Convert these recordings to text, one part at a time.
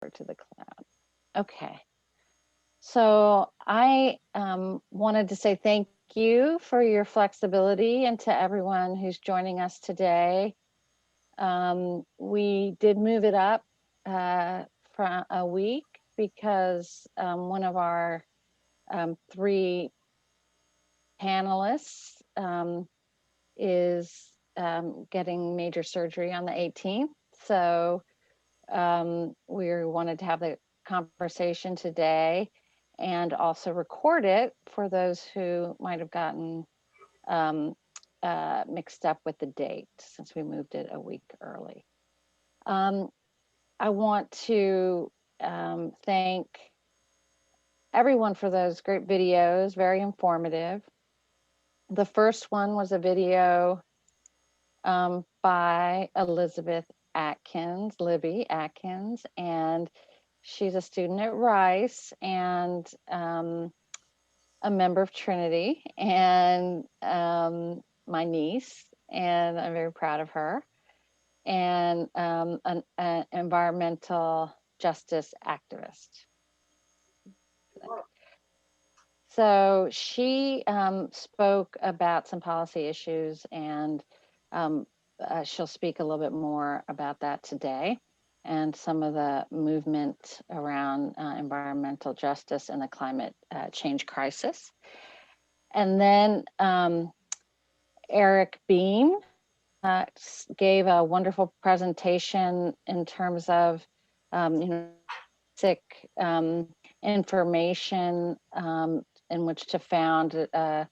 to the cloud. Okay. So I wanted to say thank you for your flexibility and to everyone who's joining us today. We did move it up for a week because one of our three panelists is getting major surgery on the 18th. So we wanted to have the conversation today and also record it for those who might have gotten mixed up with the date since we moved it a week early. I want to thank everyone for those great videos, very informative. The first one was a video by Elizabeth Atkins, Libby Atkins, and she's a student at Rice and a member of Trinity, and my niece, and I'm very proud of her, and an environmental justice activist. So she spoke about some policy issues, and she'll speak a little bit more about that today and some of the movement around environmental justice and the climate change crisis. And then Eric Beam gave a wonderful presentation in terms of, basic information in which to found a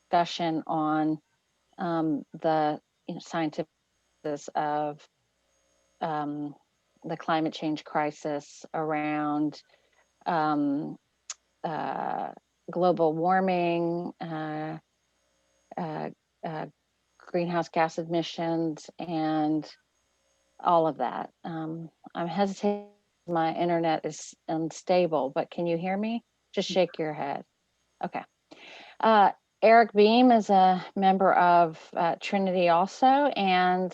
discussion on the scientific of the climate change crisis around global warming, greenhouse gas emissions, and all of that. I'm hesitating. My internet is unstable, but can you hear me? Just shake your head. Okay. Eric Beam is a member of Trinity also, and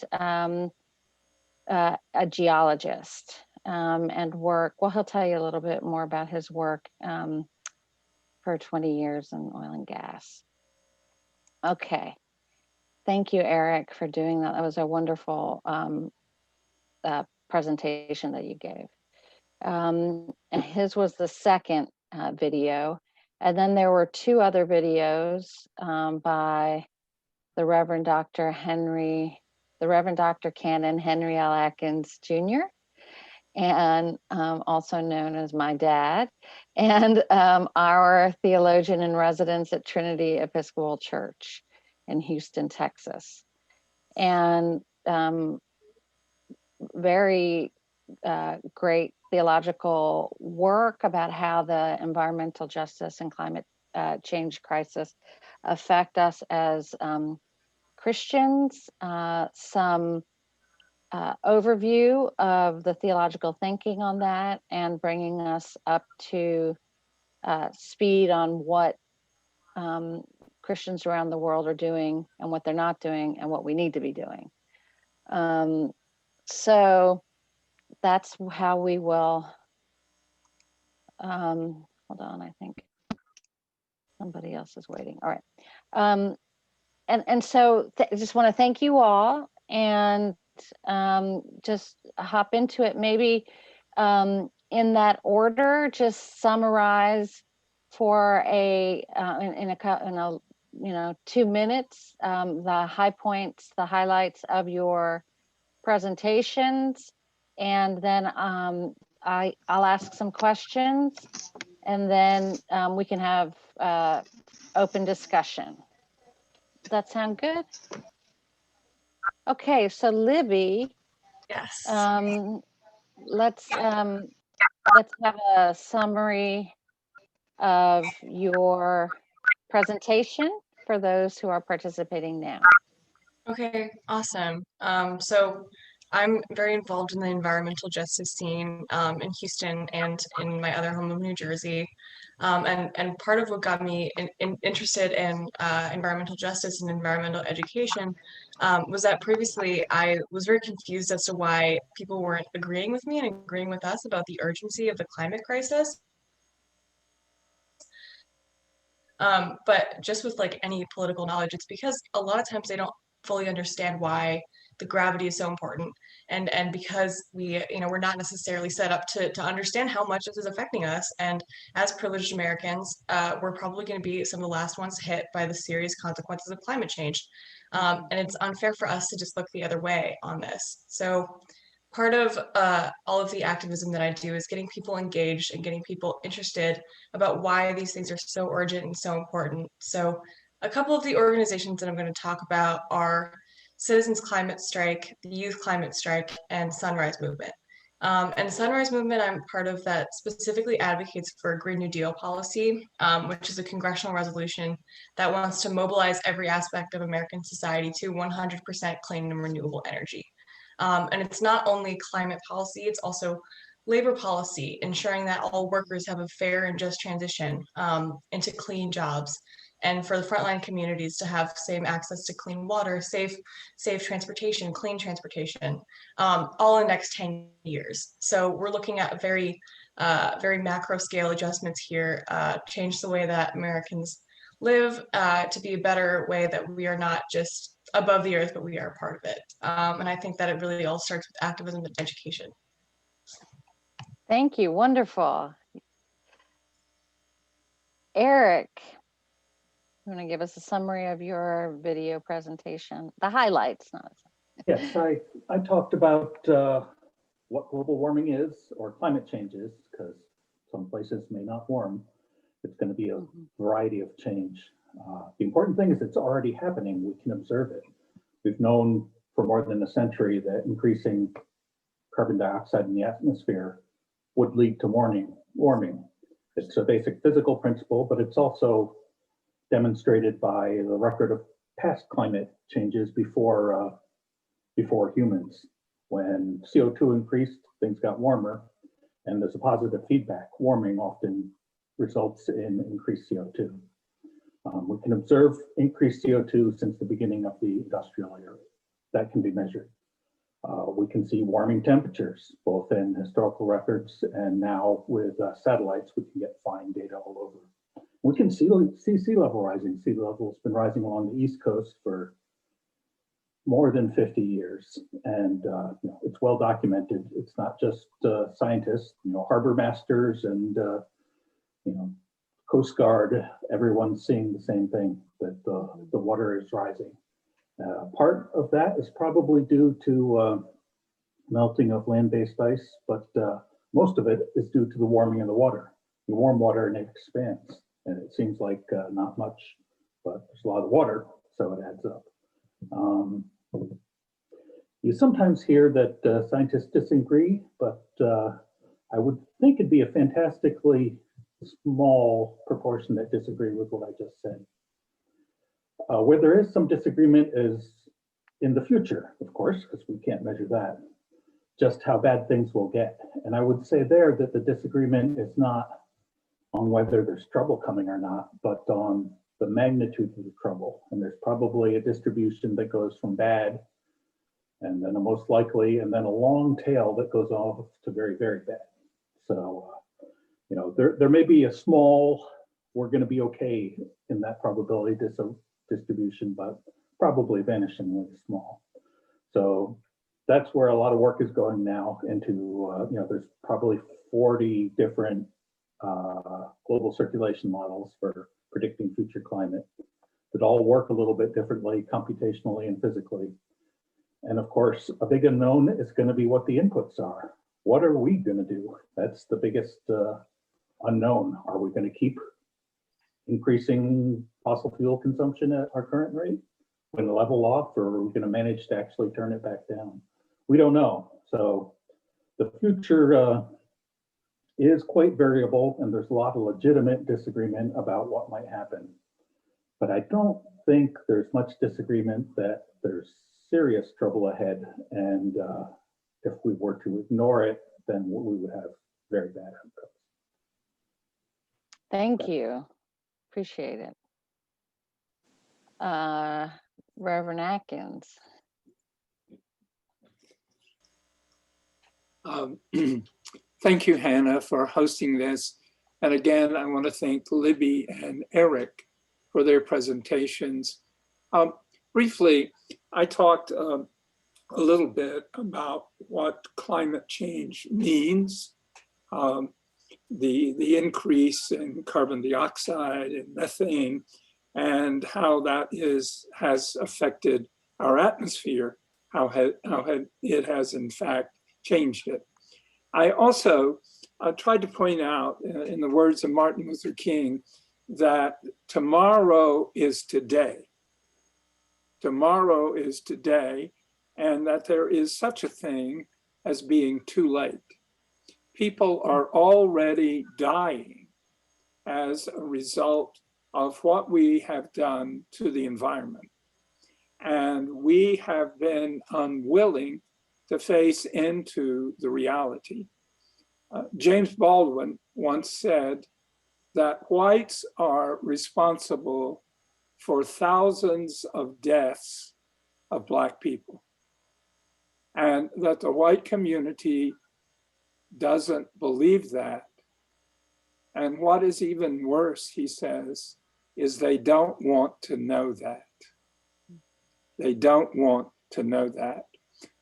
a geologist, and work. Well, he'll tell you a little bit more about his work for 20 years in oil and gas. Okay. Thank you, Eric, for doing that. That was a wonderful presentation that you gave. And his was the second video. And then there were two other videos by the Reverend Dr. Canon Henry L. Atkins Jr., and also known as my dad, and our theologian in residence at Trinity Episcopal Church in Houston, Texas. And very great theological work about how the environmental justice and climate change crisis affect us as Christians, some overview of the theological thinking on that, and bringing us up to speed on what Christians around the world are doing and what they're not doing and what we need to be doing. So that's how we will, hold on, I think somebody else is waiting. All right. And so I just want to thank you all, and just hop into it. Maybe in that order, just summarize for a in a 2 minutes the high points, the highlights of your presentations, and then I'll ask some questions, and then we can have open discussion. Does that sound good? Okay, so Libby, yes. Let's have a summary of your presentation for those who are participating now. Okay, awesome. So I'm very involved in the environmental justice scene in Houston and in my other home of New Jersey. And part of what got me interested in environmental justice and environmental education was that previously I was very confused as to why people weren't agreeing with me and agreeing with us about the urgency of the climate crisis. But just with like any political knowledge, it's because a lot of times they don't fully understand why the gravity is so important, and because we're not necessarily set up to understand how much this is affecting us. And as privileged Americans, we're probably going to be some of the last ones hit by the serious consequences of climate change. And it's unfair for us to just look the other way on this. So part of all of the activism that I do is getting people engaged and getting people interested about why these things are so urgent and so important. So a couple of the organizations that I'm going to talk about are Citizens Climate Strike, the Youth Climate Strike, and Sunrise Movement. And Sunrise Movement, I'm part of that specifically advocates for a Green New Deal policy, which is a congressional resolution that wants to mobilize every aspect of American society to 100% clean and renewable energy. And it's not only climate policy, it's also labor policy, ensuring that all workers have a fair and just transition into clean jobs, and for the frontline communities to have same access to clean water, safe transportation, clean transportation, all in the next 10 years. So we're looking at very macro scale adjustments here, change the way that Americans live to be a better way that we are not just above the earth, but we are part of it. And I think that it really all starts with activism and education. Thank you. Wonderful. Eric, you want to give us a summary of your video presentation? The highlights, not a Yes, I talked about what global warming is or climate change is, because some places may not warm. It's going to be a variety of change. The important thing is it's already happening. We can observe it. We've known for more than a century that increasing carbon dioxide in the atmosphere would lead to warming. It's a basic physical principle, but it's also demonstrated by the record of past climate changes before humans. When CO2 increased, things got warmer, and there's a positive feedback. Warming often results in increased CO2. We can observe increased CO2 since the beginning of the industrial era. That can be measured. We can see warming temperatures, both in historical records and now with satellites, we can get fine data all over. We can see sea level rising. Sea level has been rising along the East Coast for more than 50 years, and it's well documented. It's not just scientists, harbor masters and Coast Guard. Everyone's seeing the same thing, that the water is rising. Part of that is probably due to melting of land-based ice, but most of it is due to the warming of the water. You warm water and it expands, and it seems like not much, but there's a lot of water, so it adds up. You sometimes hear that scientists disagree, but I would think it'd be a fantastically small proportion that disagree with what I just said. Where there is some disagreement is in the future, of course, because we can't measure that, just how bad things will get. And I would say there that the disagreement is not on whether there's trouble coming or not, but on the magnitude of the trouble. And there's probably a distribution that goes from bad, and then a most likely, and then a long tail that goes off to very, very bad. So, there may be a small, we're going to be okay in that probability distribution, but probably vanishingly small. So that's where a lot of work is going now into, there's probably 40 different global circulation models for predicting future climate that all work a little bit differently computationally and physically. And of course, a big unknown is going to be what the inputs are. What are we going to do? That's the biggest unknown. Are we going to keep increasing fossil fuel consumption at our current rate? Going to level off, or are we going to manage to actually turn it back down? We don't know. So the future is quite variable, and there's a lot of legitimate disagreement about what might happen. But I don't think there's much disagreement that there's serious trouble ahead, and if we were to ignore it, then we would have very bad outcomes. Thank you. Appreciate it. Reverend Atkins. Thank you, Hannah, for hosting this. And again, I want to thank Libby and Eric for their presentations. Briefly, I talked a little bit about what climate change means, the increase in carbon dioxide and methane, and how that has affected our atmosphere, how it has in fact changed it. I also tried to point out, in the words of Martin Luther King, that tomorrow is today. Tomorrow is today, and that there is such a thing as being too late. People are already dying as a result of what we have done to the environment. And we have been unwilling to face into the reality. James Baldwin once said that whites are responsible for thousands of deaths of Black people, and that the white community doesn't believe that. And what is even worse, he says, is they don't want to know that. They don't want to know that.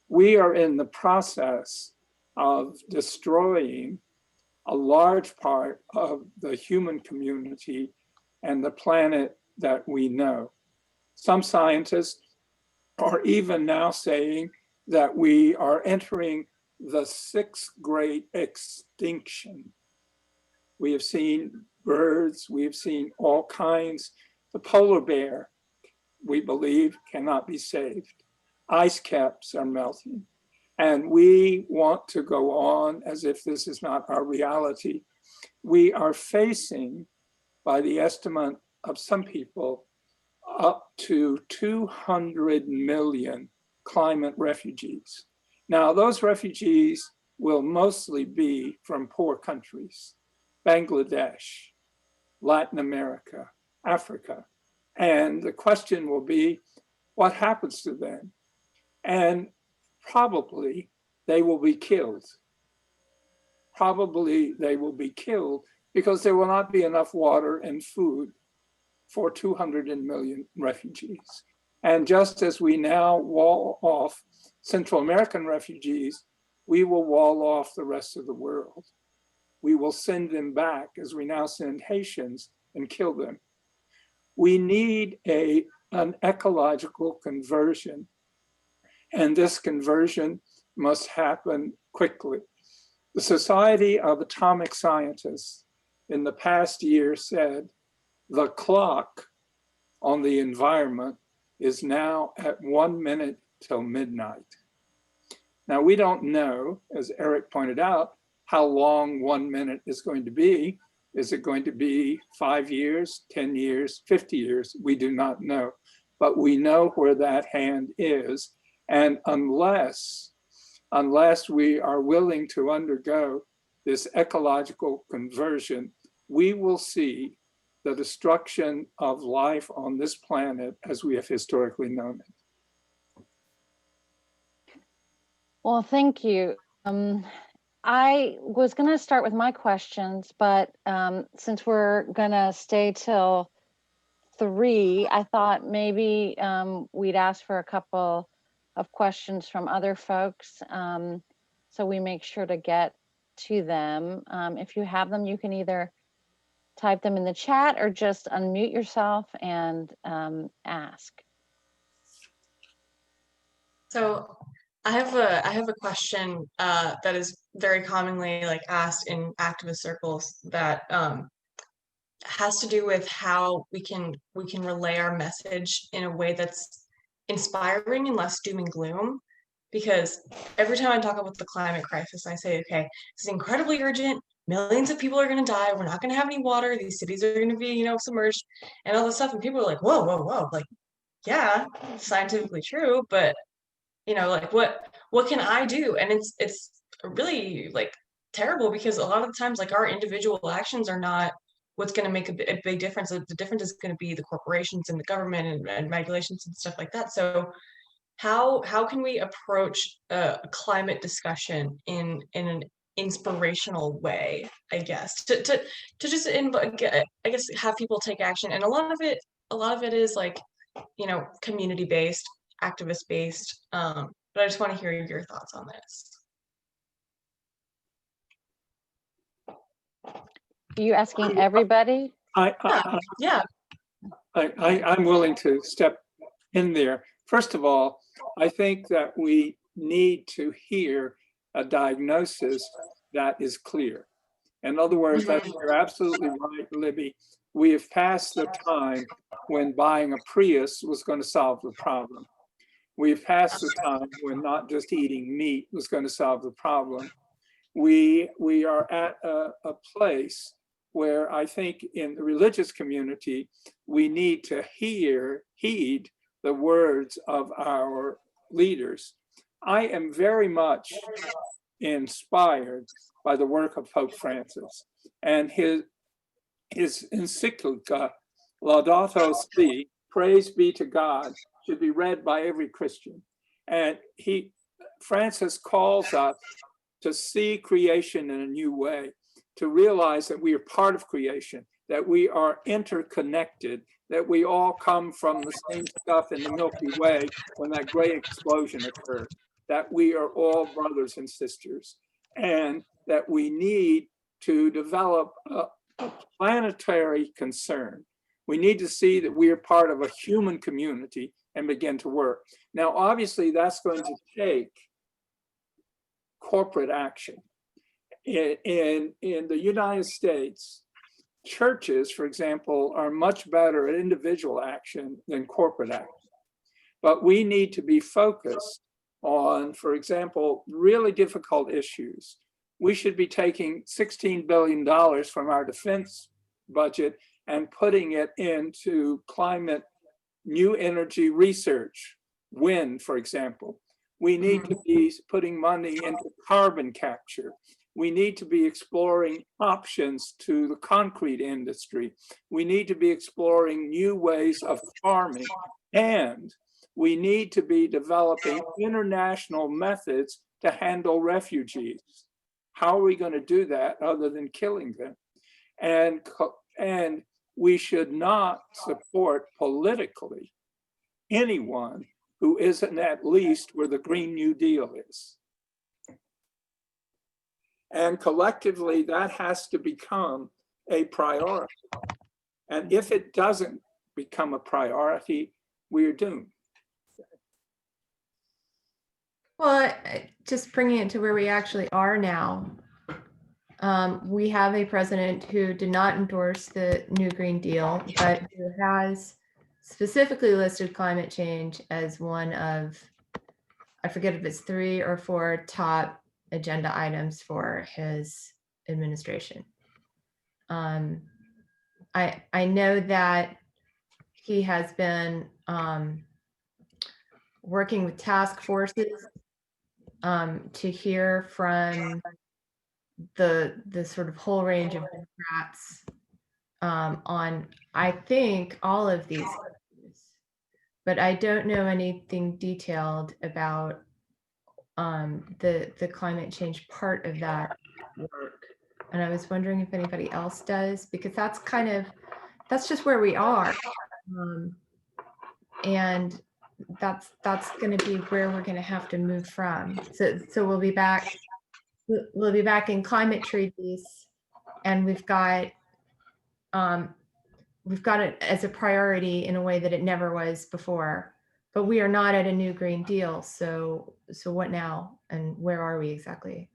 We are in the process of destroying a large part of the human community and the planet that we know. Some scientists are even now saying that we are entering the sixth great extinction. We have seen birds, we have seen all kinds. The polar bear, we believe, cannot be saved. Ice caps are melting. And we want to go on as if this is not our reality. We are facing, by the estimate of some people, up to 200 million climate refugees. Now, those refugees will mostly be from poor countries, Bangladesh, Latin America, Africa. And the question will be, what happens to them? And probably they will be killed. Probably they will be killed because there will not be enough water and food for 200 million refugees. And just as we now wall off Central American refugees, we will wall off the rest of the world. We will send them back as we now send Haitians and kill them. We need an ecological conversion, and this conversion must happen quickly. The Society of Atomic Scientists in the past year said the clock on the environment is now at 1 minute till midnight. Now, we don't know, as Eric pointed out, how long 1 minute is going to be. Is it going to be 5 years, 10 years, 50 years? We do not know, but we know where that hand is. And unless we are willing to undergo this ecological conversion, we will see the destruction of life on this planet as we have historically known it. Well, thank you. I was going to start with my questions, but since we're going to stay till 3, I thought maybe we'd ask for a couple of questions from other folks, so we make sure to get to them. If you have them, you can either type them in the chat or just unmute yourself and ask. So I have a question that is very commonly asked in activist circles that has to do with how we can relay our message in a way that's inspiring and less doom and gloom. Because every time I talk about the climate crisis, I say, okay, this is incredibly urgent. Millions of people are going to die. We're not going to have any water. These cities are going to be, submerged and all this stuff. And people are like, whoa, whoa, whoa. Like, yeah, scientifically true, but what can I do? And it's really terrible because a lot of the times our individual actions are not what's going to make a big difference. The difference is going to be the corporations and the government and regulations and stuff like that. So how can we approach a climate discussion in an inspirational way, I guess, to just I guess have people take action. And a lot of it is like, you know, community based, activist based. But I just want to hear your thoughts on this. Are you asking everybody? Yeah. I'm willing to step in there. First of all, I think that we need to hear a diagnosis that is clear. In other words, you're absolutely right, Libby. We have passed the time when buying a Prius was going to solve the problem. We've passed the time when not just eating meat was going to solve the problem. We are at a place where I think in the religious community, we need to heed the words of our leaders. I am very much inspired by the work of Pope Francis, and his encyclica, Laudato Si, Praise Be to God, should be read by every Christian. And Francis calls us to see creation in a new way, to realize that we are part of creation, that we are interconnected, that we all come from the same stuff in the Milky Way when that great explosion occurred, that we are all brothers and sisters, and that we need to develop a planetary concern. We need to see that we are part of a human community and begin to work. Now, obviously, that's going to take corporate action. In the United States, churches, for example, are much better at individual action than corporate action. But we need to be focused on, for example, really difficult issues. We should be taking $16 billion from our defense budget and putting it into climate, new energy research, wind, for example. We need to be putting money into carbon capture. We need to be exploring options to the concrete industry. We need to be exploring new ways of farming. And we need to be developing international methods to handle refugees. How are we going to do that other than killing them? And we should not support politically anyone who isn't at least where the Green New Deal is. And collectively, that has to become a priority. And if it doesn't become a priority, we're doomed. Well, just bringing it to where we actually are now, we have a president who did not endorse the new Green Deal, but who has specifically listed climate change as one of, I forget if it's 3 or 4 top agenda items for his administration. I know that he has been working with task forces to hear from the sort of whole range of Democrats on, I think, all of these issues, but I don't know anything detailed about the climate change part of that work. And I was wondering if anybody else does, because that's just where we are. And that's going to be where we're going to have to move from. So we'll be back in climate treaties, and we've got it as a priority in a way that it never was before. But we are not at a new Green Deal. So what now? And where are we exactly?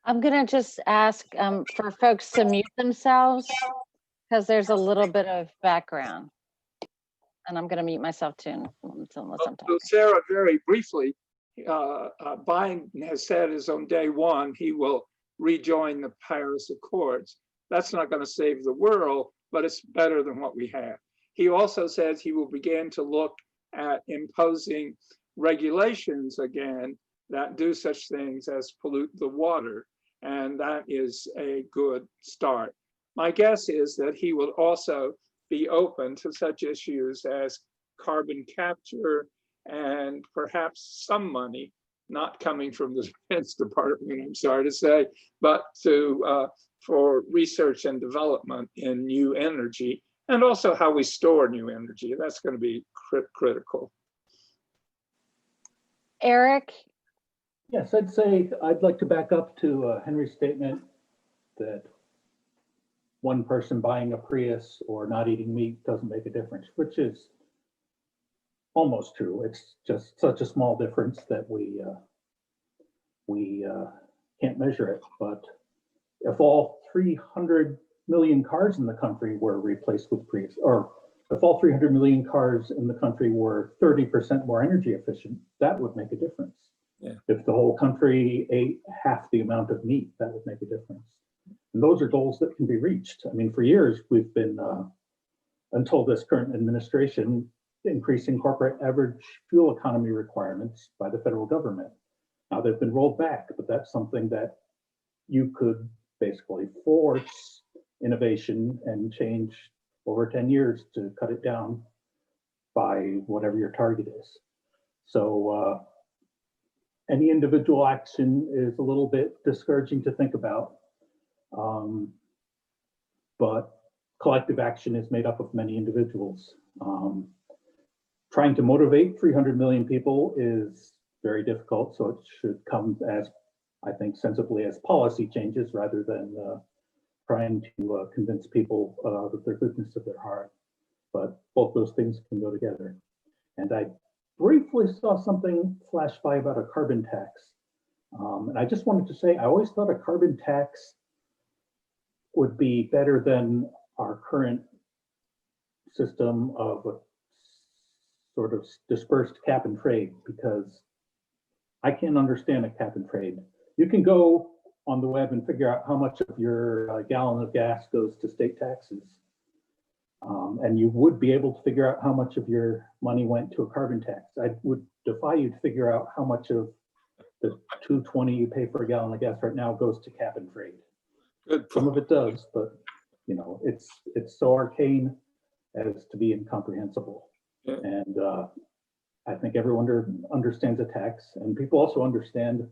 I'm going to just ask for folks to mute themselves because there's a little bit of background. And I'm going to mute myself too unless I'm talking. So Sarah, very briefly, Biden has said as on day one, he will rejoin the Paris Accords. That's not going to save the world, but it's better than what we have. He also says he will begin to look at imposing regulations again that do such things as pollute the water. and that is a good start. My guess is that he will also be open to such issues as carbon capture and perhaps some money, not coming from the Defense Department, I'm sorry to say, but for research and development in new energy, and also how we store new energy. That's going to be critical. Eric? Yes, I'd say I'd like to back up to Henry's statement that one person buying a Prius or not eating meat doesn't make a difference, which is almost true. It's just such a small difference that we can't measure it. But if all 300 million cars in the country were replaced with Prius, or if all 300 million cars in the country were 30% more energy efficient, that would make a difference. Yeah. If the whole country ate half the amount of meat, that would make a difference. And those are goals that can be reached. I mean, for years, we've been, until this current administration, increasing corporate average fuel economy requirements by the federal government. Now they've been rolled back, but that's something that you could basically force innovation and change over 10 years to cut it down by whatever your target is. So any individual action is a little bit discouraging to think about. But collective action is made up of many individuals. Trying to motivate 300 million people is very difficult, so it should come as, I think, sensibly as policy changes rather than trying to convince people of the goodness of their heart. But both those things can go together. And I briefly saw something flash by about a carbon tax. And I just wanted to say, I always thought a carbon tax would be better than our current system of a sort of dispersed cap and trade, because I can't understand a cap and trade. You can go on the web and figure out how much of your gallon of gas goes to state taxes. And you would be able to figure out how much of your money went to a carbon tax. I would defy you to figure out how much of the $2.20 you pay for a gallon of gas right now goes to cap and trade. Good. Some of it does, but you know, it's so arcane as to be incomprehensible. Yeah. And I think everyone understands a tax, and people also understand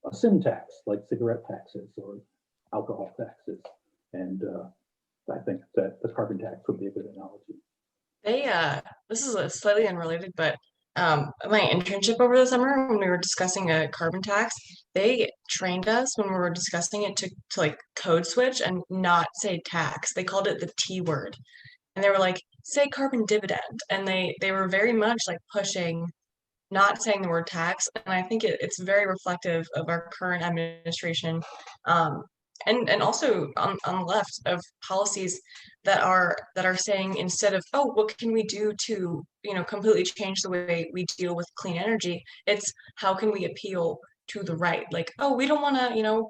a sin tax, like cigarette taxes or alcohol taxes. And I think that the carbon tax would be a good analogy. This is slightly unrelated, but my internship over the summer when we were discussing a carbon tax, they trained us when we were discussing it to like code switch and not say tax. They called it the T word. And they were like, say carbon dividend. And they were very much like pushing not saying the word tax. And I think it's very reflective of our current administration. And also on the left of policies that are saying, instead of, oh, what can we do to, completely change the way we deal with clean energy, it's how can we appeal to the right? Like, oh, we don't want to,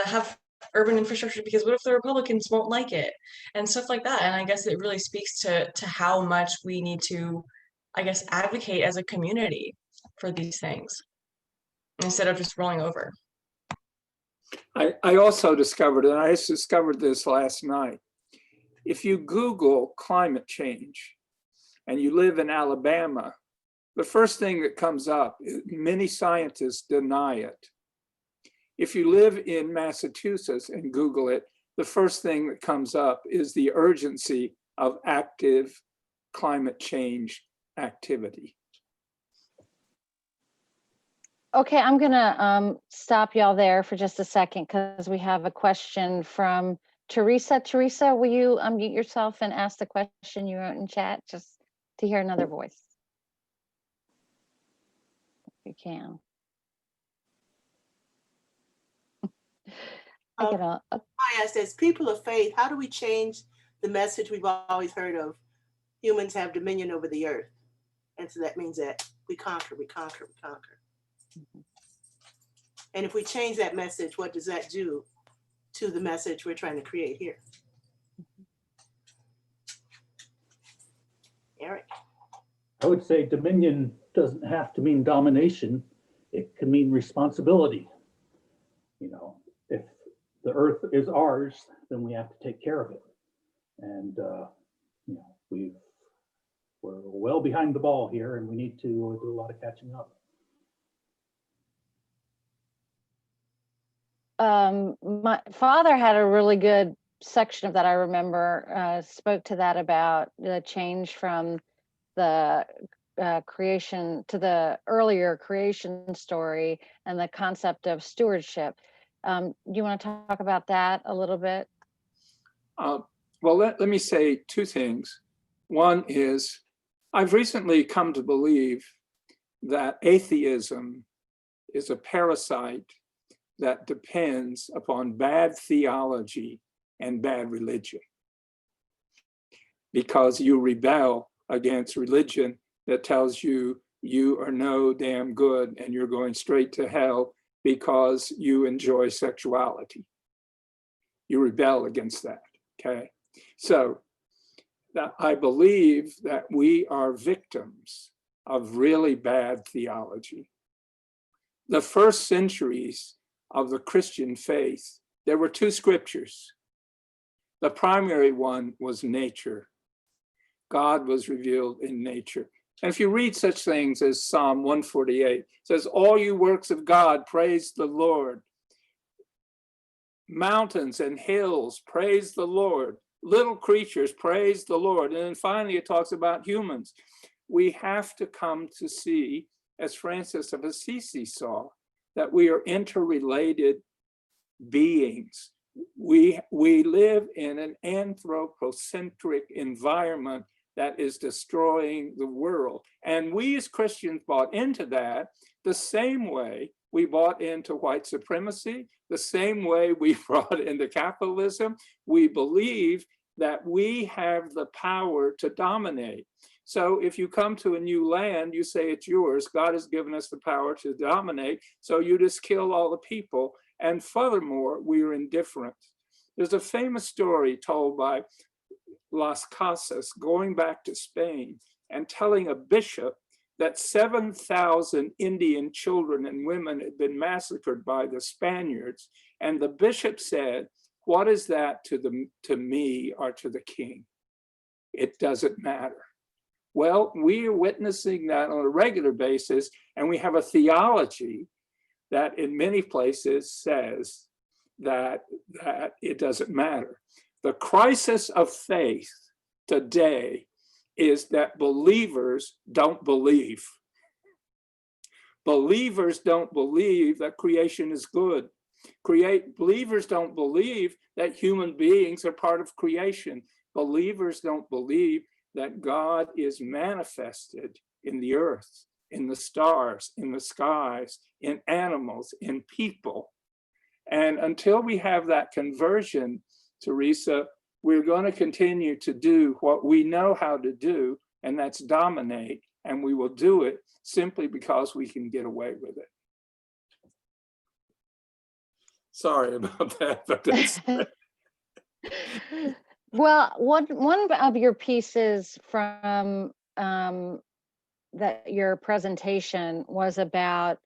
have urban infrastructure because what if the Republicans won't like it and stuff like that. And I guess it really speaks to how much we need to, I guess, advocate as a community for these things instead of just rolling over. I also discovered, and I just discovered this last night, if you Google climate change and you live in Alabama, the first thing that comes up, many scientists deny it. If you live in Massachusetts and Google it, the first thing that comes up is the urgency of active climate change activity. Okay, I'm gonna stop y'all there for just a second because we have a question from Teresa. Teresa, will you unmute yourself and ask the question you wrote in chat just to hear another voice? If you can. I asked, as people of faith, how do we change the message we've always heard of humans have dominion over the earth? And so that means that we conquer, we conquer, we conquer. Mm-hmm. And if we change that message, what does that do to the message we're trying to create here? Eric? I would say dominion doesn't have to mean domination. It can mean responsibility. the earth is ours, then we have to take care of it. And you know, we're well behind the ball here, and we need to do a lot of catching up. My father had a really good section of that. I remember spoke to that about the change from the creation to the earlier creation story and the concept of stewardship. Do you want to talk about that a little bit? Well, let me say two things. One is, I've recently come to believe that atheism is a parasite that depends upon bad theology and bad religion, because you rebel against religion that tells you you are no damn good and you're going straight to hell because you enjoy sexuality. You rebel against that, okay? So I believe that we are victims of really bad theology. The first centuries of the Christian faith, there were two scriptures. The primary one was nature. God was revealed in nature. And if you read such things as Psalm 148, it says, all you works of God, praise the Lord. Mountains and hills, praise the Lord. Little creatures, praise the Lord. And then finally, it talks about humans. We have to come to see, as Francis of Assisi saw, that we are interrelated beings. We live in an anthropocentric environment that is destroying the world. And we as Christians bought into that the same way we bought into white supremacy, the same way we brought into capitalism. We believe that we have the power to dominate. So if you come to a new land, you say it's yours. God has given us the power to dominate. So you just kill all the people. And furthermore, we are indifferent. There's a famous story told by Las Casas going back to Spain and telling a bishop that 7,000 Indian children and women had been massacred by the Spaniards. And the bishop said, what is that to me or to the king? It doesn't matter. Well, we are witnessing that on a regular basis, and we have a theology that in many places says that it doesn't matter. The crisis of faith today is that believers don't believe. Believers don't believe that creation is good. Believers don't believe that human beings are part of creation. Believers don't believe that God is manifested in the earth, in the stars, in the skies, in animals, in people. And until we have that conversion, Teresa, we're going to continue to do what we know how to do, and that's dominate. And we will do it simply because we can get away with it. Sorry about that, but that's Well, one of your pieces from your presentation was about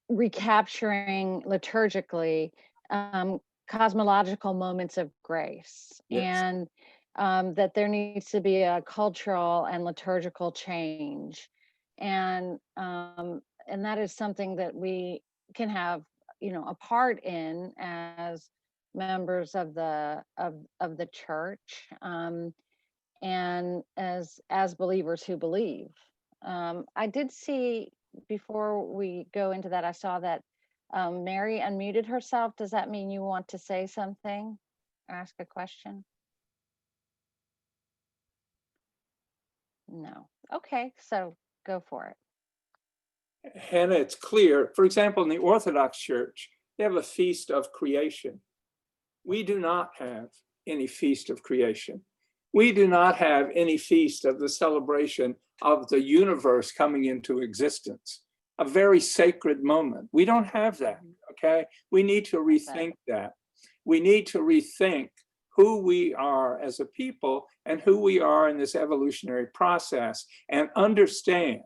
recapturing liturgically cosmological moments of grace. Yes. And that there needs to be a cultural and liturgical change, and that is something that we can have, a part in as members of the church, and as believers who believe. I did see, before we go into that, I saw that Mary unmuted herself. Does that mean you want to say something, ask a question? No. Okay, so go for it. Hannah, it's clear. For example, in the Orthodox Church, they have a feast of creation. We do not have any feast of creation. We do not have any feast of the celebration of the universe coming into existence, a very sacred moment. We don't have that, okay? We need to rethink that. We need to rethink who we are as a people and who we are in this evolutionary process, and understand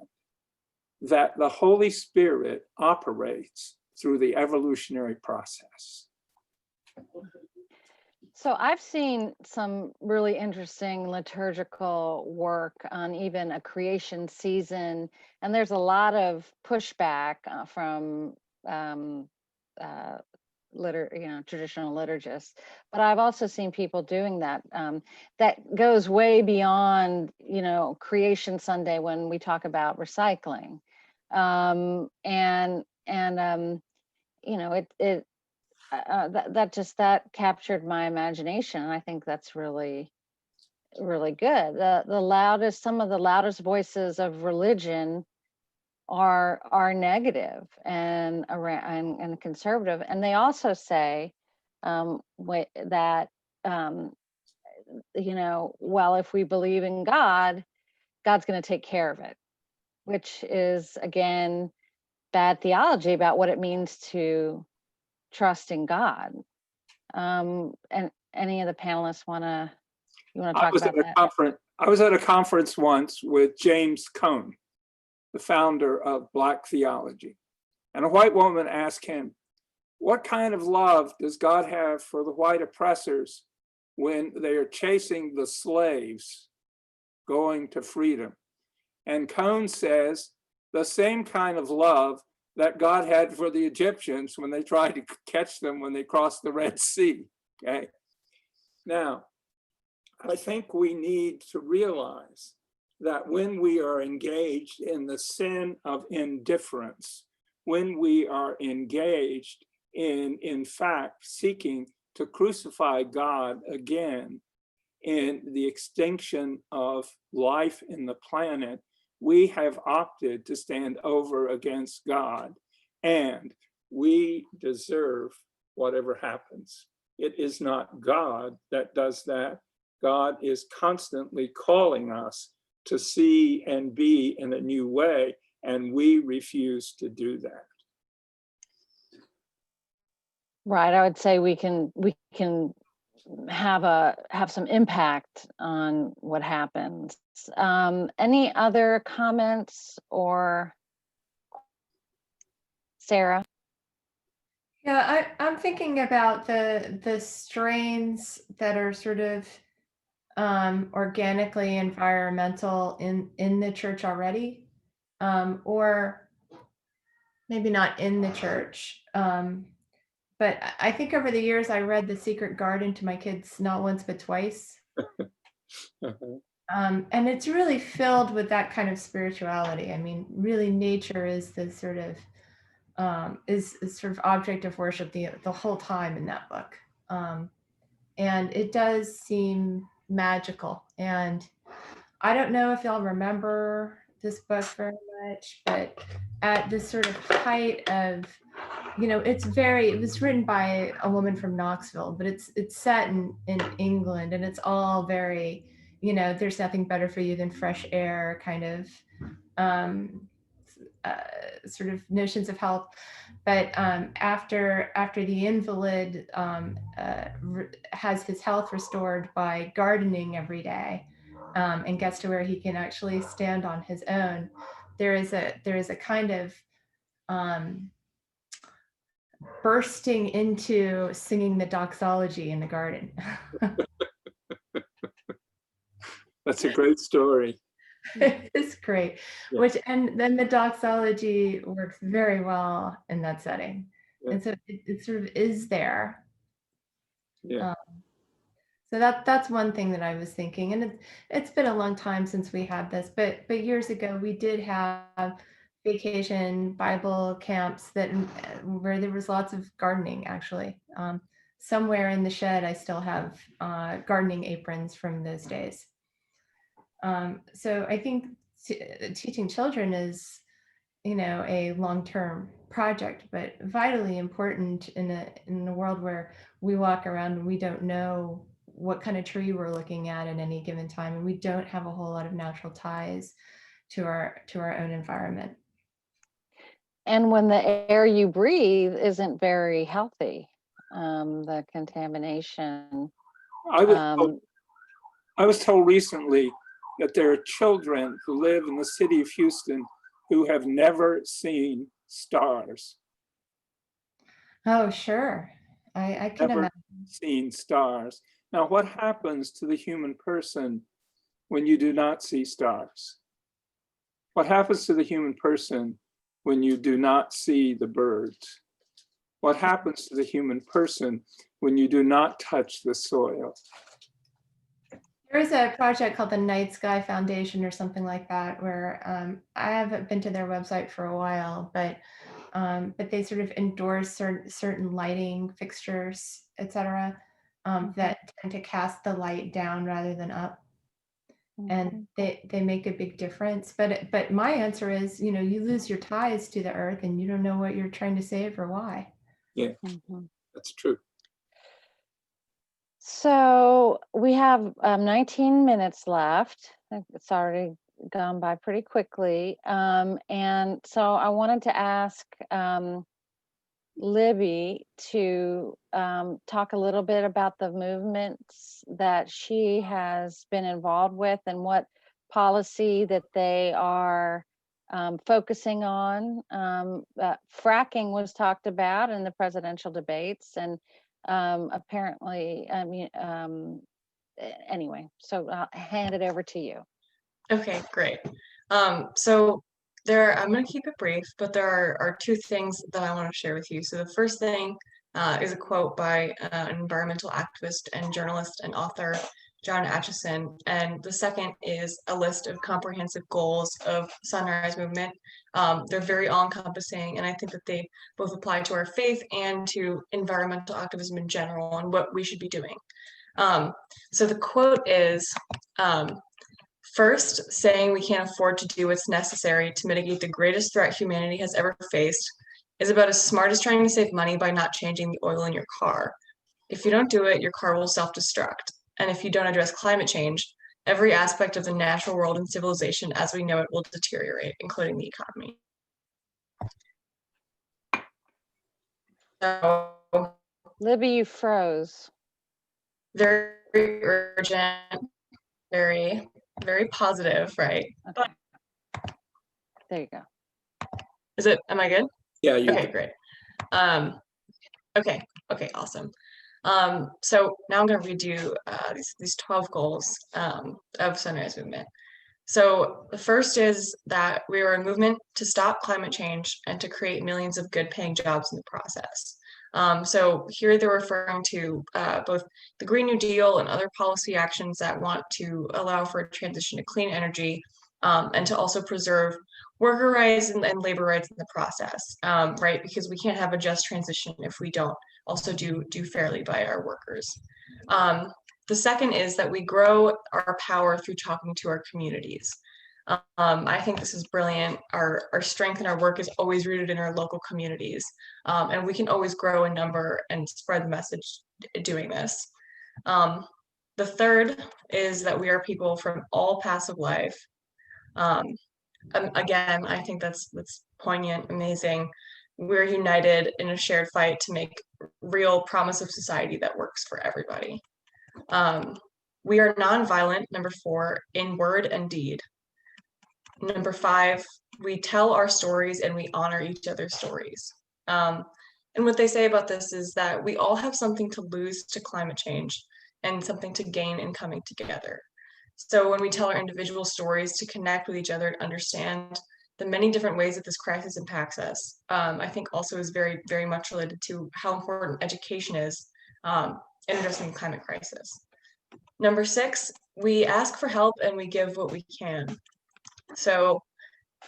that the Holy Spirit operates through the evolutionary process. So I've seen some really interesting liturgical work on even a creation season, and there's a lot of pushback from traditional liturgists. But I've also seen people doing that. That goes way beyond, Creation Sunday when we talk about recycling, that captured my imagination, and I think that's really, really good. Some of the loudest voices of religion are negative and conservative, and they also say that well, if we believe in God, God's going to take care of it, which is again bad theology about what it means to trust in God. And any of the panelists want to talk about that? I was at a conference once with James Cone, the founder of Black Theology. And a white woman asked him, what kind of love does God have for the white oppressors when they are chasing the slaves going to freedom? And Cone says, the same kind of love that God had for the Egyptians when they tried to catch them when they crossed the Red Sea, okay? Now, I think we need to realize that when we are engaged in the sin of indifference, when we are engaged in fact, seeking to crucify God again in the extinction of life in the planet, we have opted to stand over against God, and we deserve whatever happens. It is not God that does that. God is constantly calling us to see and be in a new way, and we refuse to do that. Right. I would say we can have some impact on what happens. Any other comments, or Sarah? Yeah, I'm thinking about the strains that are sort of organically environmental in the church already, or maybe not in the church. But I think over the years, I read The Secret Garden to my kids not once, but twice. And it's really filled with that kind of spirituality. I mean, really, nature is the sort of is sort of object of worship the whole time in that book. And it does seem magical. And I don't know if y'all remember this book very much, but at this sort of height of, it was written by a woman from Knoxville, but it's set in England, and it's all very, there's nothing better for you than fresh air kind of sort of notions of health. But after the invalid has his health restored by gardening every day, and gets to where he can actually stand on his own, there is a kind of bursting into singing the doxology in the garden. That's a great story. It's great. Yeah. And then the doxology works very well in that setting. Yeah. And so it sort of is there. Yeah. So that's one thing that I was thinking, and it's been a long time since we had this, but years ago we did have vacation Bible camps where there was lots of gardening. Actually, somewhere in the shed I still have gardening aprons from those days. So I think teaching children is, a long-term project, but vitally important in a world where we walk around and we don't know what kind of tree we're looking at any given time, and we don't have a whole lot of natural ties to our own environment. And when the air you breathe isn't very healthy, the contamination. I was told recently that there are children who live in the city of Houston who have never seen stars. Oh, sure. I can Never imagine. seen stars. Now, what happens to the human person when you do not see stars? What happens to the human person when you do not see the birds? What happens to the human person when you do not touch the soil? There is a project called the Night Sky Foundation or something like that, where I haven't been to their website for a while, but they sort of endorse certain lighting fixtures, etc., that tend to cast the light down rather than up, and they make a big difference. But my answer is, you lose your ties to the earth, and you don't know what you're trying to save or why. Yeah, that's true. So we have 19 minutes left. It's already gone by pretty quickly. And so I wanted to ask Libby to talk a little bit about the movements that she has been involved with and what policy that they are focusing on. Fracking was talked about in the presidential debates, and apparently, anyway, so I'll hand it over to you. Okay, great. So I'm going to keep it brief, but there are two things that I want to share with you. So the first thing is a quote by an environmental activist and journalist and author, John Acheson. And the second is a list of comprehensive goals of Sunrise Movement. They're very all-encompassing, and I think that they both apply to our faith and to environmental activism in general and what we should be doing. So the quote is, first, saying we can't afford to do what's necessary to mitigate the greatest threat humanity has ever faced is about as smart as trying to save money by not changing the oil in your car. If you don't do it, your car will self-destruct. And if you don't address climate change, every aspect of the natural world and civilization as we know it will deteriorate, including the economy. So, Libby, you froze. very urgent, very, very positive, right? Okay. There you go. Am I good? Yeah, you. Okay, great. Okay, awesome. So now I'm going to read you these 12 goals of Sunrise Movement. So the first is that we are a movement to stop climate change and to create millions of good paying jobs in the process. So here they're referring to both the Green New Deal and other policy actions that want to allow for a transition to clean energy, and to also preserve worker rights and labor rights in the process, right? Because we can't have a just transition if we don't also do fairly by our workers. The second is that we grow our power through talking to our communities. I think this is brilliant. Our strength in our work is always rooted in our local communities, and we can always grow in number and spread the message doing this. The third is that we are people from all paths of life. Again, I think that's poignant, amazing. We're united in a shared fight to make real promise of society that works for everybody. We are nonviolent, number 4, in word and deed. Number 5, we tell our stories and we honor each other's stories. And what they say about this is that we all have something to lose to climate change and something to gain in coming together. So when we tell our individual stories to connect with each other and understand the many different ways that this crisis impacts us, I think also is very, very much related to how important education is in addressing the climate crisis. Number 6, we ask for help and we give what we can. So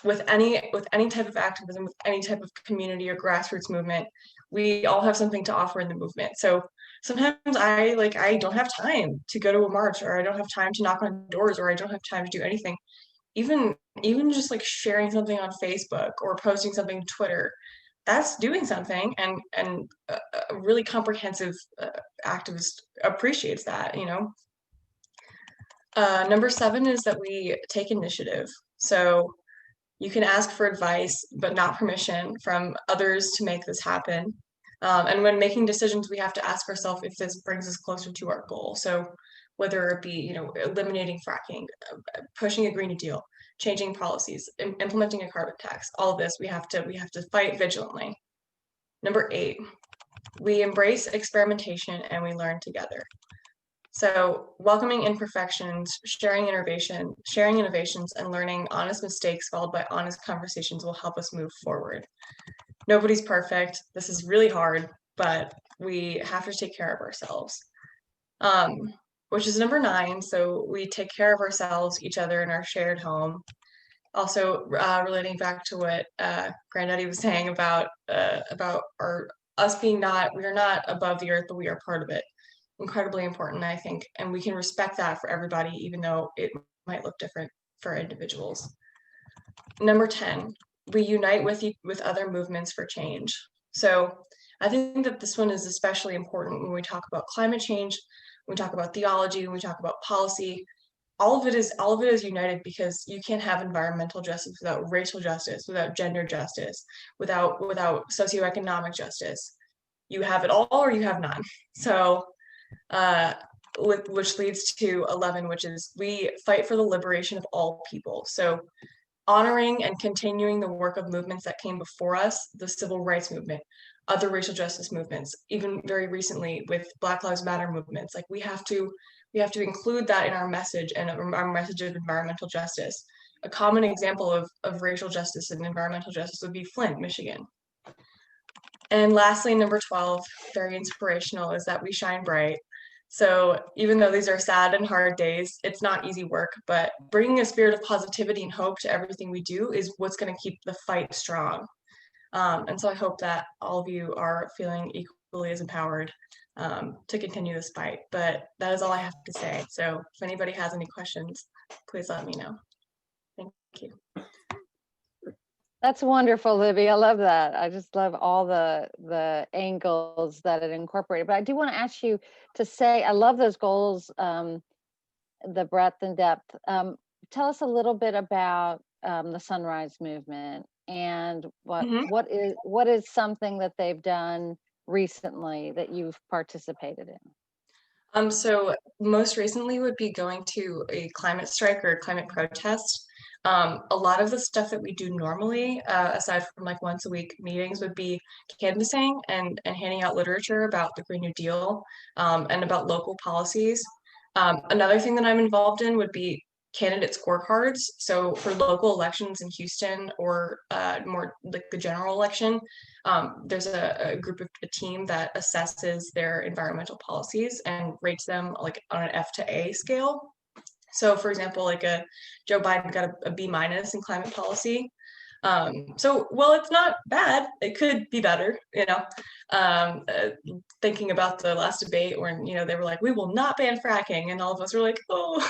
with any type of activism, with any type of community or grassroots movement, we all have something to offer in the movement. So sometimes I don't have time to go to a march, or I don't have time to knock on doors, or I don't have time to do anything. Even just like sharing something on Facebook or posting something on Twitter, that's doing something, and a really comprehensive activist appreciates that, you know. Number 7 is that we take initiative. So you can ask for advice, but not permission from others to make this happen. And when making decisions, we have to ask ourselves if this brings us closer to our goal. So whether it be, you know, eliminating fracking, pushing a Green New Deal, changing policies, implementing a carbon tax, all of this, we have to fight vigilantly. Number 8, We embrace experimentation and we learn together. So welcoming imperfections, sharing innovations, and learning honest mistakes followed by honest conversations will help us move forward. Nobody's perfect. This is really hard, but we have to take care of ourselves. Which is number 9. So we take care of ourselves, each other, in our shared home. Also, relating back to what Granddaddy was saying about us being we are not above the earth, but we are part of it. Incredibly important, I think, and we can respect that for everybody, even though it might look different for individuals. Number 10, we unite with other movements for change. So I think that this one is especially important when we talk about climate change, when we talk about theology, when we talk about policy. All of it is united, because you can't have environmental justice without racial justice, without gender justice, without socioeconomic justice. You have it all or you have none. So which leads to 11, which is we fight for the liberation of all people. So honoring and continuing the work of movements that came before us, the civil rights movement, other racial justice movements, even very recently with Black Lives Matter movements. Like we have to include that in our message, and our message of environmental justice. A common example of racial justice and environmental justice would be Flint, Michigan. And lastly, number 12, very inspirational, is that we shine bright. So even though these are sad and hard days, it's not easy work, but bringing a spirit of positivity and hope to everything we do is what's going to keep the fight strong. And so I hope that all of you are feeling equally as empowered to continue this fight. But that is all I have to say. So if anybody has any questions, please let me know. Thank you. That's wonderful, Libby. I love that. I just love all the angles that it incorporated. But I do want to ask you to say, I love those goals, the breadth and depth. Tell us a little bit about the Sunrise Movement, and what is something that they've done recently that you've participated in? So most recently would be going to a climate strike or a climate protest. A lot of the stuff that we do normally, aside from like once a week meetings, would be canvassing and handing out literature about the Green New Deal and about local policies. Another thing that I'm involved in would be candidate scorecards. So for local elections in Houston, or more like the general election, there's a team that assesses their environmental policies and rates them like on an F to A scale. So for example, like Joe Biden got a B- in climate policy. So while it's not bad, it could be better, thinking about the last debate when, they were like, we will not ban fracking. And all of us were like, oh,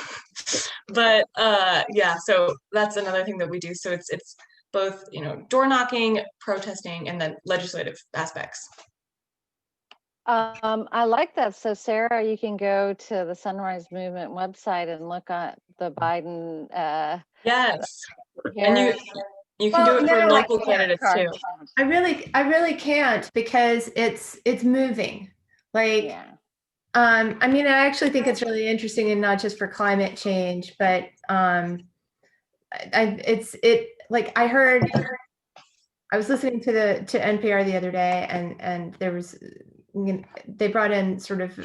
but yeah, so that's another thing that we do. So it's both, door knocking, protesting, and then legislative aspects. I like that. So Sarah, you can go to the Sunrise Movement website and look at the Biden. Yes, and you can do it for local candidates too. I really can't, because it's moving. Like, yeah. I mean, I actually think it's really interesting, and not just for climate change, but I heard. I was listening to NPR the other day, and there was, they brought in sort of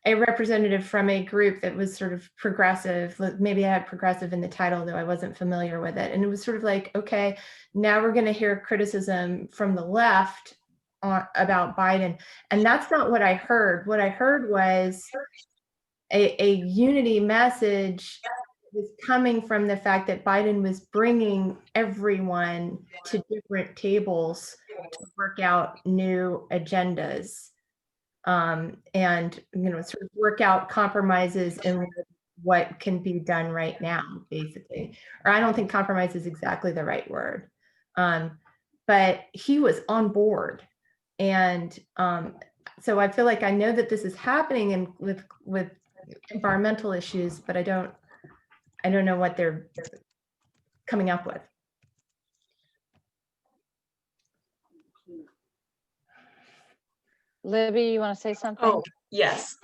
a representative from a group that was sort of progressive. Maybe I had progressive in the title, though I wasn't familiar with it. And it was sort of like, okay, now we're going to hear criticism from the left about Biden. And that's not what I heard. What I heard was a unity message was coming from the fact that Biden was bringing everyone to different tables to work out new agendas, and sort of work out compromises and what can be done right now, basically. Or I don't think compromise is exactly the right word, but he was on board, and so I feel like I know that this is happening with environmental issues, but I don't know what they're coming up with. Libby, you want to say something? Oh, yes.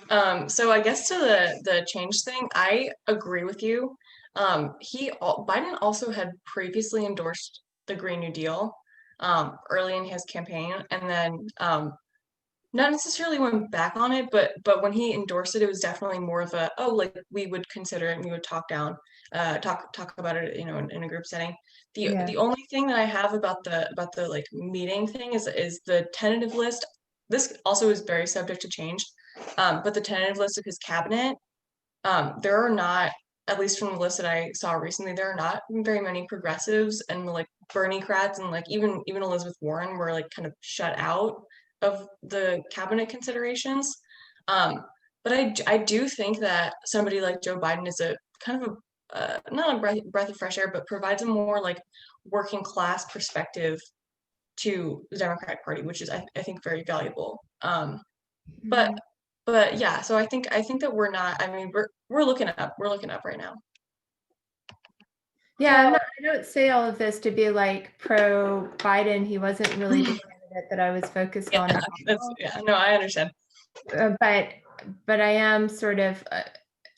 So I guess to the change thing, I agree with you. Biden also had previously endorsed the Green New Deal early in his campaign, and then not necessarily went back on it, but when he endorsed it, it was definitely more of a, oh, like we would consider it and we would talk about it, you know, in a group setting. Yeah. The only thing that I have about the like meeting thing is the tentative list. This also is very subject to change, but the tentative list of his cabinet, there are not, at least from the list that I saw recently, there are not very many progressives, and like Bernie Kratz and like even Elizabeth Warren were like kind of shut out of the cabinet considerations. But I do think that somebody like Joe Biden is a kind of a not a breath of fresh air, but provides a more like working class perspective to the Democratic Party, which is I think very valuable. But Mhm. but yeah, so I think that we're not. I mean, we're looking up. We're looking up right now. Yeah, I don't say all of this to be like pro Biden. He wasn't really the candidate that I was focused on. Yeah. No, I understand. But I am sort of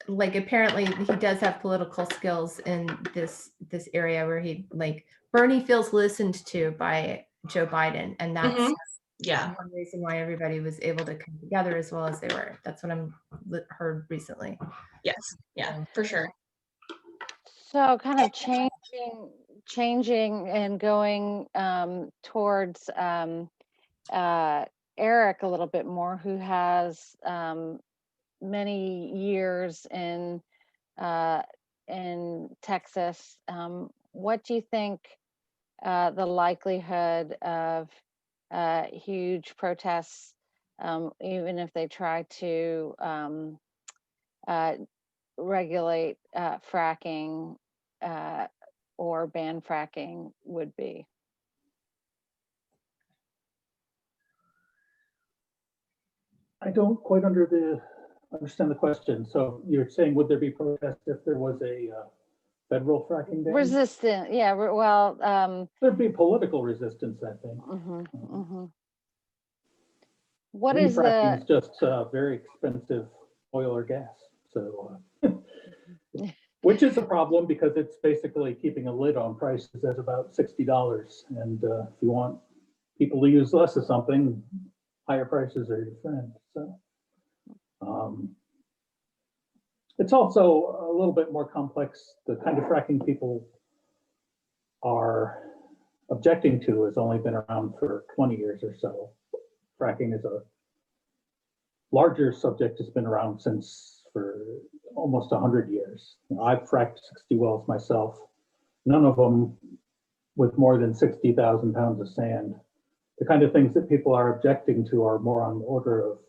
like, apparently he does have political skills in this area where he, like, Bernie feels listened to by Joe Biden, and that's Yeah. one reason why everybody was able to come together as well as they were. That's what I'm heard recently. Yes. Yeah, for sure. So kind of changing and going towards Eric a little bit more, who has many years in Texas. What do you think the likelihood of huge protests, even if they try to regulate fracking or ban fracking, would be? I don't quite understand the question. So you're saying, would there be protests if there was a federal fracking ban? Resistant, yeah. Well, there'd be political resistance, I think. What Maybe is fracking the? is just very expensive oil or gas, so which is a problem because it's basically keeping a lid on prices at about $60. And if you want people to use less of something, higher prices are your friend. So it's also a little bit more complex. The kind of fracking people are objecting to has only been around for 20 years or so. Fracking is a larger subject, has been around for almost 100 years. You know, I've fracked 60 wells myself, none of them with more than 60,000 pounds of sand. The kind of things that people are objecting to are more on the order of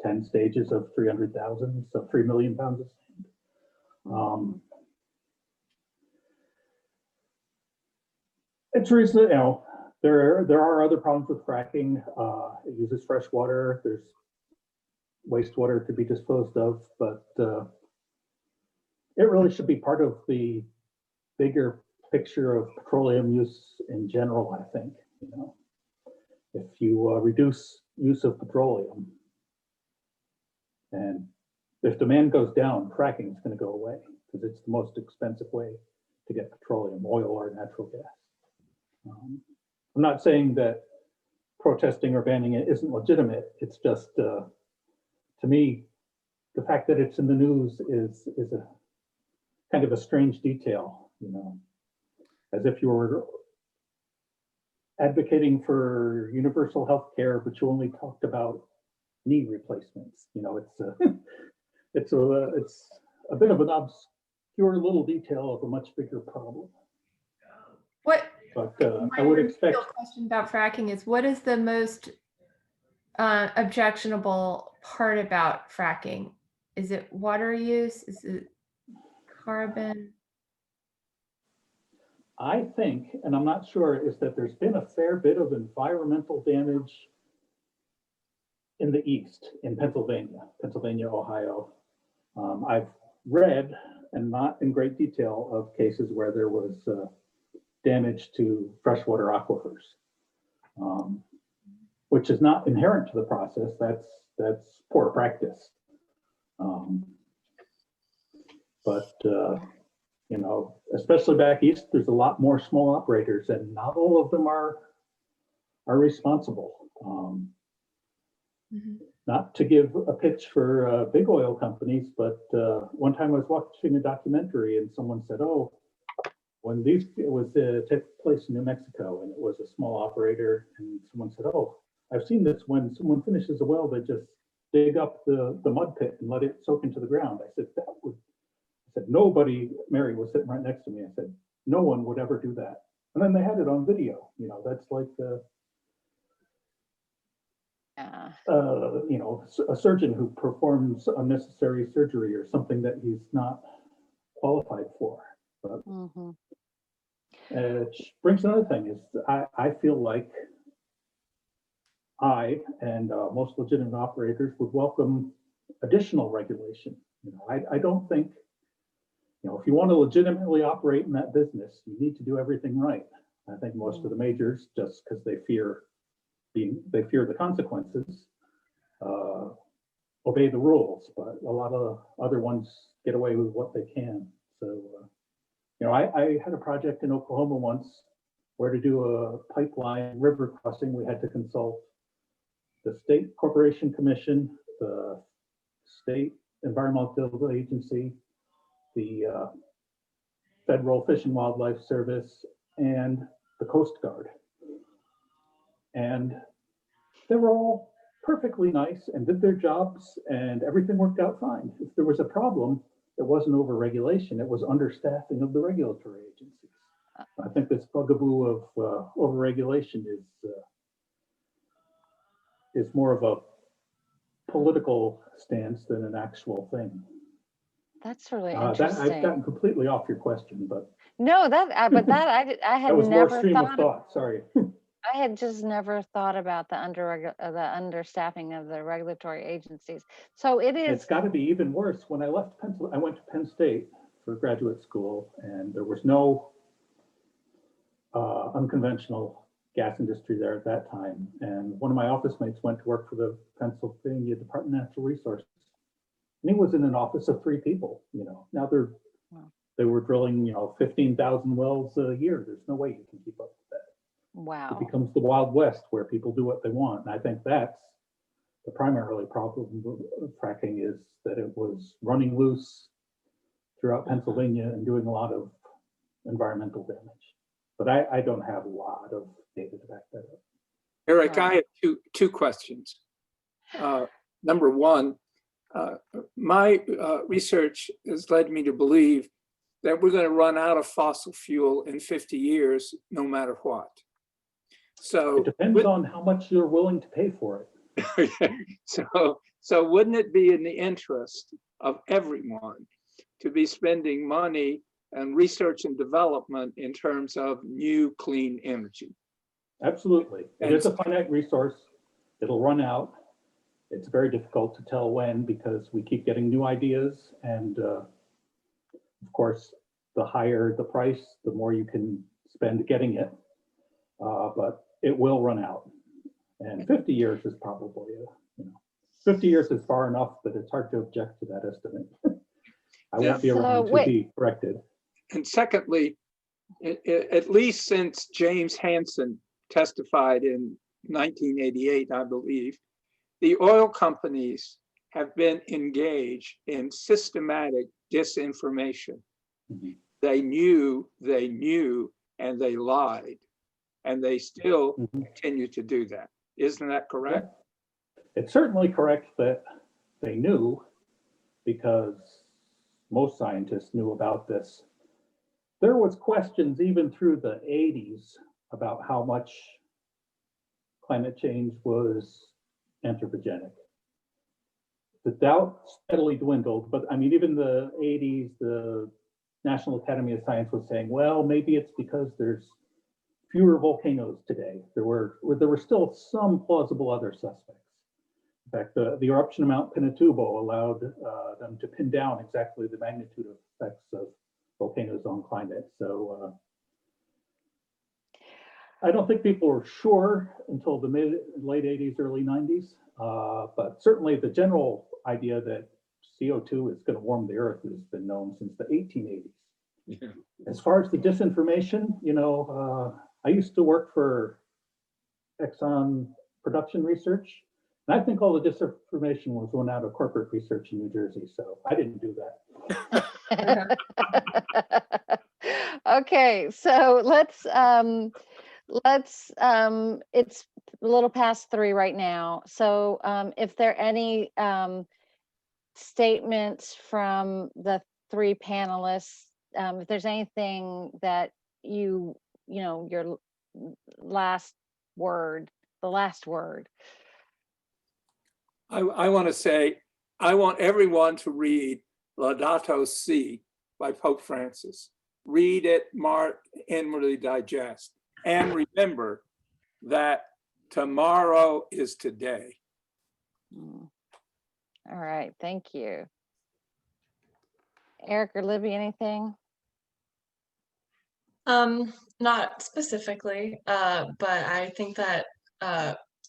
10 stages of 300,000, so 3 million pounds of sand. It's reasonable, you know, there are other problems with fracking. It uses fresh water. There's wastewater to be disposed of, but it really should be part of the bigger picture of petroleum use in general, I think. You know, if you reduce use of petroleum, and if demand goes down, fracking is going to go away because it's the most expensive way to get petroleum, oil, or natural gas. I'm not saying that protesting or banning it isn't legitimate. It's just, to me, the fact that it's in the news is a kind of a strange detail, you know, as if you were advocating for universal health care, but you only talked about knee replacements. You know, it's a bit of an obscure little detail of a much bigger problem. What? But I would expect. My question about fracking is, what is the most objectionable part about fracking? Is it water use? Is it carbon? I think, and I'm not sure, is that there's been a fair bit of environmental damage in the East, in Pennsylvania, Ohio. I've read, and not in great detail, of cases where there was damage to freshwater aquifers, which is not inherent to the process. That's poor practice. But you know, especially back east, there's a lot more small operators, and not all of them are responsible. Not to give a pitch for big oil companies, but one time I was watching a documentary and someone said, oh, when it was took place in New Mexico and it was a small operator, and someone said, oh, I've seen this when someone finishes a well, they just dig up the mud pit and let it soak into the ground. I said, I said, nobody, Mary was sitting right next to me. I said, no one would ever do that. And then they had it on video. That's like, a surgeon who performs unnecessary surgery or something that he's not qualified for. But it brings another thing is I feel like I and most legitimate operators would welcome additional regulation. I don't think, if you want to legitimately operate in that business, you need to do everything right. I think most of the majors, just because they fear the consequences, obey the rules, but a lot of other ones get away with what they can. So, I had a project in Oklahoma once where to do a pipeline river crossing, we had to consult the State Corporation Commission, the State Environmental Agency, the Federal Fish and Wildlife Service, and the Coast Guard. And they were all perfectly nice and did their jobs, and everything worked out fine. If there was a problem, it wasn't over-regulation, it was understaffing of the regulatory agencies. I think this bugaboo of over-regulation is more of a political stance than an actual thing. That's really I've interesting. gotten completely off your question, but No, but that I had that was more never stream of thought. thought. Sorry. I had just never thought about the understaffing of the regulatory agencies. So it is. It's got to be even worse. When I left Pennsylvania, I went to Penn State for graduate school, and there was no unconventional gas industry there at that time. And one of my office mates went to work for the Pennsylvania Department of Natural Resources. And he was in an office of 3 people, Now they were drilling, 15,000 wells a year. There's no way you can keep up with that. Wow. It becomes the Wild West where people do what they want. And I think that's the primarily problem of fracking, is that it was running loose throughout Pennsylvania and doing a lot of environmental damage. But I don't have a lot of data to back that up. Eric, I have two questions. Number one, my research has led me to believe that we're going to run out of fossil fuel in 50 years, no matter what. So it depends on how much you're willing to pay for it. So wouldn't it be in the interest of everyone to be spending money and research and development in terms of new clean energy? Absolutely. It is a finite resource. It'll run out. It's very difficult to tell when, because we keep getting new ideas. And of course, the higher the price, the more you can spend getting it. But it will run out. And 50 years is probably, 50 years is far enough that it's hard to object to that estimate. I won't be around to be corrected. And secondly, at least since James Hansen testified in 1988, I believe, the oil companies have been engaged in systematic disinformation. Mm-hmm. They knew, and they lied. And they still continue to do that. Isn't that correct? Yeah. It's certainly correct that they knew, because most scientists knew about this. There was questions even through the 80s about how much climate change was anthropogenic. The doubt steadily dwindled, but even the 80s, the National Academy of Science was saying, well, maybe it's because there's fewer volcanoes today. There were still some plausible other suspects. In fact, the eruption of Mount Pinatubo allowed them to pin down exactly the magnitude of effects of volcanoes on climate. So I don't think people were sure until the late 80s, early 90s. But certainly the general idea that CO2 is going to warm the earth has been known since the 1880s. Yeah. As far as the disinformation, I used to work for Exxon Production Research, And I think all the disinformation was run out of corporate research in New Jersey, so I didn't do that. Okay, so let's it's a little past 3 right now. So if there are any statements from the 3 panelists, if there's anything that you know, your last word, the last word. I want to say, I want everyone to read Laudato Si by Pope Francis. Read it, mark, inwardly digest. And remember that tomorrow is today. All right, thank you. Eric or Libby, anything? Not specifically, but I think that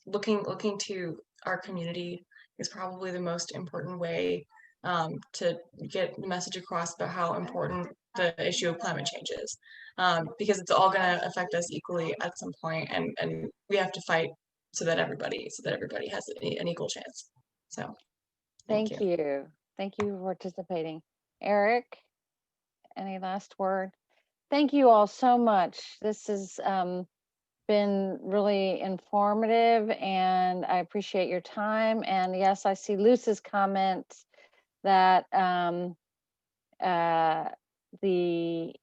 looking to our community is probably the most important way to get the message across about how important the issue of climate change is, because it's all going to affect us equally at some point, and we have to fight so that everybody has an equal chance. So, Thank you. Thank you for participating. Eric, any last word? Thank you all so much. This has been really informative, and I appreciate your time. And yes, I see Luce's comment that the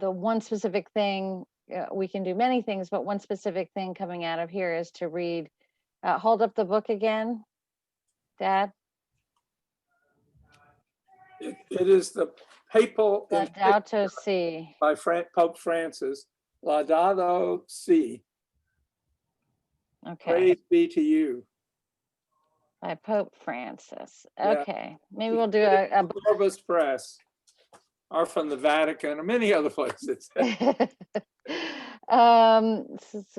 one specific thing, we can do many things, but one specific thing coming out of here is to read, hold up the book again, Dad. It is the papal Laudato Si. by Pope Francis. Laudato Si. Okay. Praise be to you. By Pope Francis. Yeah. Okay. Maybe we'll do a Orbis Press, or from the Vatican, or many other places. so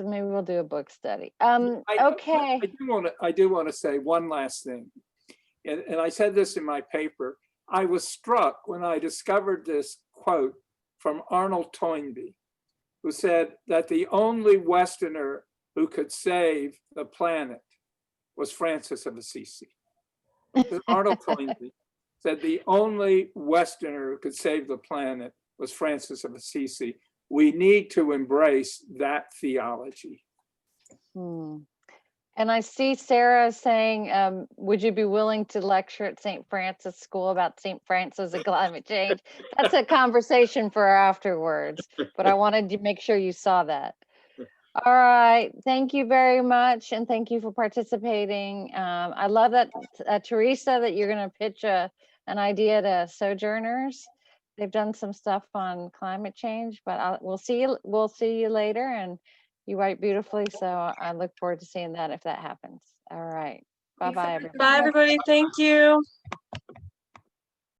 maybe we'll do a book study. Okay. I do want to say one last thing, and I said this in my paper. I was struck when I discovered this quote from Arnold Toynbee, who said that the only Westerner who could save the planet was Francis of Assisi. Arnold Toynbee said the only Westerner who could save the planet was Francis of Assisi. We need to embrace that theology. And I see Sarah saying, would you be willing to lecture at St. Francis School about St. Francis and climate change? That's a conversation for afterwards, but I wanted to make sure you saw that. All right, thank you very much, and thank you for participating. I love that, Teresa, that you're going to pitch an idea to Sojourners. They've done some stuff on climate change, but we'll see you later, and you write beautifully, so I look forward to seeing that if that happens. All right, bye-bye, everybody. Bye, everybody. Thank you.